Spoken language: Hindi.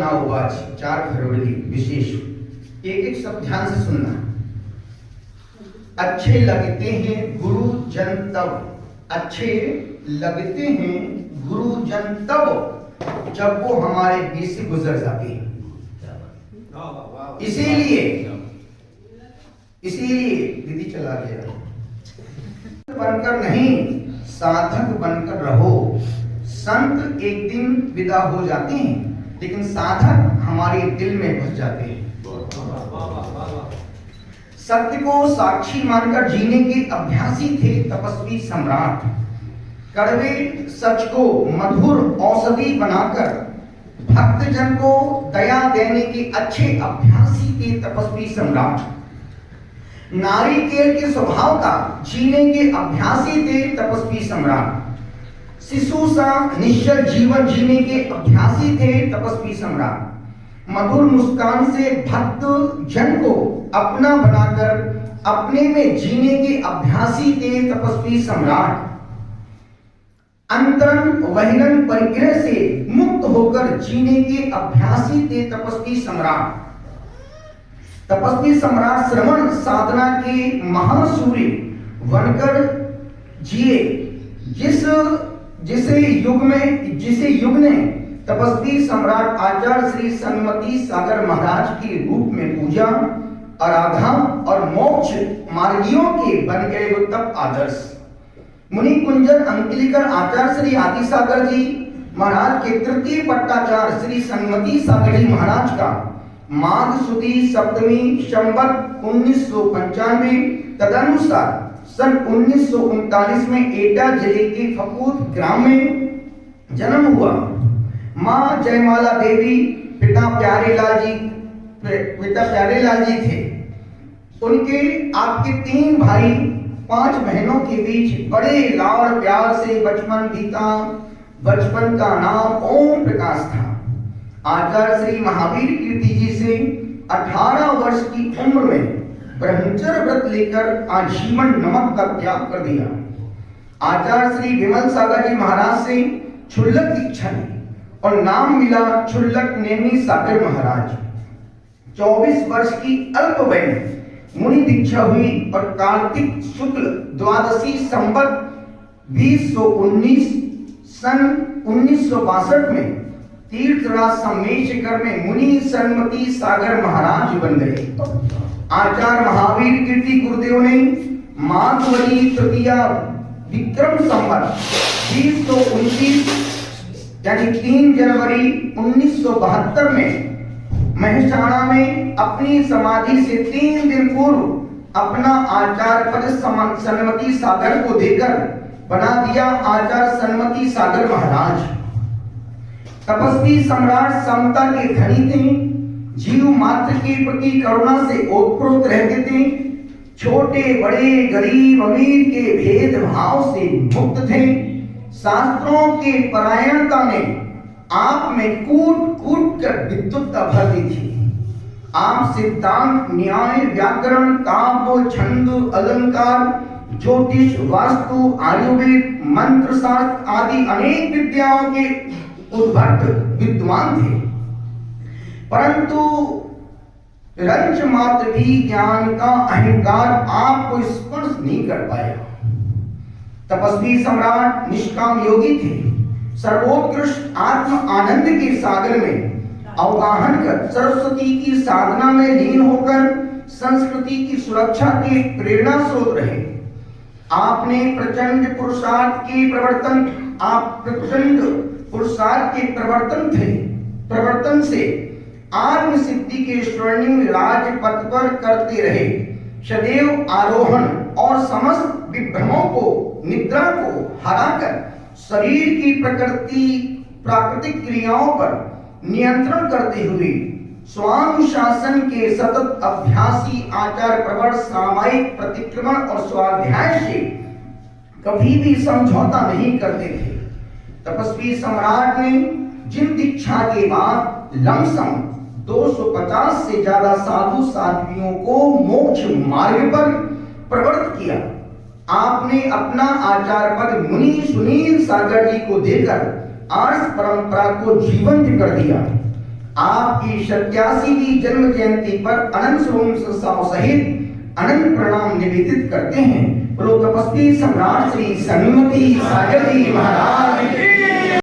आज 4 फरवरी विशेष एक एक शब्द ध्यान से सुनना। अच्छे लगते हैं गुरुजन तब, अच्छे लगते हैं गुरुजन तब जब वो हमारे बीच से गुजर जाते हैं। इसीलिए दीदी चला गया, बनकर नहीं साधक बनकर रहो। संत एक दिन विदा हो जाते हैं लेकिन साधक हमारे दिल में बस जाते हैं। सत्य को साक्षी मानकर जीने के अभ्यासी थे तपस्वी सम्राट। कड़वे सच को मधुर औषधि बनाकर भक्तजन को दया देने के अच्छे अभ्यासी थे तपस्वी सम्राट। नारिकेल के स्वभाव का जीने के अभ्यासी थे तपस्वी सम्राट। शिशु सा निश्चल जीवन जीने के अभ्यासी थे तपस्वी सम्राट। मधुर मुस्कान से भक्त जन को अपना बनाकर अपने में जीने के अभ्यासी थे तपस्वी सम्राट। अंतरंग वहिरंग परिग्रह से मुक्त होकर जीने के अभ्यासी थे तपस्वी सम्राट। तपस्वी सम्राट श्रवण साधना के महासूर्य बनकर जिए। जिसे युग ने तपस्वी सम्राट आचार्य श्री सन्मति सागर महाराज के रूप में पूजा, आराधना और मोक्ष मार्गियों के बन गए वो तप आदर्श। मुनि कुंजन अंकिलिकर आचार्य श्री आदि सागर जी महाराज के तृतीय पट्टाचार्य श्री सन्मति सागर जी महाराज का माघ सुदी सप्तमी संवत 1995 तदनुसार सन 1939 में एटा जिले के फकूद ग्राम में जन्म हुआ। मां जयमाला देवी, पिता प्यारेलाल जी थे। उनके आपके 3 भाई 5 बहनों के बीच बड़े लाड़ प्यार से बचपन बीता। बचपन का नाम ओम प्रकाश था। आचार्य श्री महावीर कीर्ति जी से 18 वर्ष की उम्र में ब्रह्मचर्य व्रत लेकर आजीवन नमक का त्याग कर दिया। आचार्य श्री विमल सागर जी महाराज से क्षुल्लक दीक्षा ली और नाम मिला क्षुल्लक नेमी सागर महाराज। 24 वर्ष की अल्प वय में मुनि दीक्षा हुई और कार्तिक शुक्ल द्वादशी संवत 2019 सन 1962 में तीर्थराज सम्मेशकर में मुनि सन्मति सागर महाराज बन गए। आचार्य महावीर कीर्ति गुरुदेव ने माघवरी तृतीया विक्रम संवत 2029 यानी 3 जनवरी 1972 में महसाणा में अपनी समाधि से 3 दिन पूर्व अपना आचार्य पद सन्मति सागर को देकर बना दिया आचार्य सन्मति सागर महाराज। तपस्वी सम्राट समता के धनी थे। जीव मात्र के प्रति करुणा से ओतप्रोत रहते थे। छोटे बड़े गरीब अमीर के भेदभाव से मुक्त थे। शास्त्रों के परायणता ने आप में कूट कूट कर विद्वत्ता भर दी थी। आप सिद्धांत, न्याय, व्याकरण, काव्य, छंद, अलंकार, ज्योतिष, वास्तु, आयुर्वेद, मंत्र शास्त्र आदि अनेक विद्याओं के उद्भट विद्वान थे, परंतु रंच मात्र भी ज्ञान का अहंकार आपको स्पर्श नहीं कर पाया। तपस्वी सम्राट निष्काम योगी थे। सर्वोत्कृष्ट आत्म आनंद के सागर में अवगाहन कर सरस्वती की साधना में लीन होकर संस्कृति की सुरक्षा के प्रेरणा स्रोत रहे। आपने प्रचंड पुरुषार्थ के प्रवर्तन से आत्म सिद्धि के स्वर्णिम राजपथ पर करते रहे। सदैव आरोहण और समस्त विभ्रमों को, निद्रा को हराकर शरीर की प्राकृतिक क्रियाओं पर नियंत्रण करते हुए स्वानुशासन के सतत अभ्यासी आचार प्रवर सामायिक प्रतिक्रमण और स्वाध्याय से कभी भी समझौता नहीं करते थे। तपस्वी सम्राट ने जिन दीक्षा के बाद लमसम 250 से ज्यादा साधु साध्वियों को मोक्ष मार्ग पर प्रवृत्त किया। आपने अपना आचार पद मुनि सुनील सागर जी को देकर आर्ष परंपरा को जीवंत कर दिया। आपकी 87वीं जन्म जयंती पर अनंत शुभम सहित अनंत प्रणाम निवेदित करते हैं। बोलो तपस्वी सम्राट श्री सन्मति सागर जी महाराज।